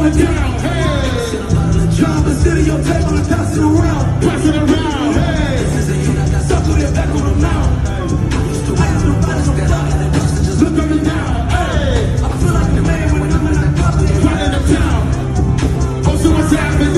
going down, hey. Drive the city, your table and pass it around. Pass it around, hey. Suck with it back on the mouth. I used to ride as a fuck. Look up and down, hey. I feel like the man when I'm in that club. Running the town. Oh, so what's happening?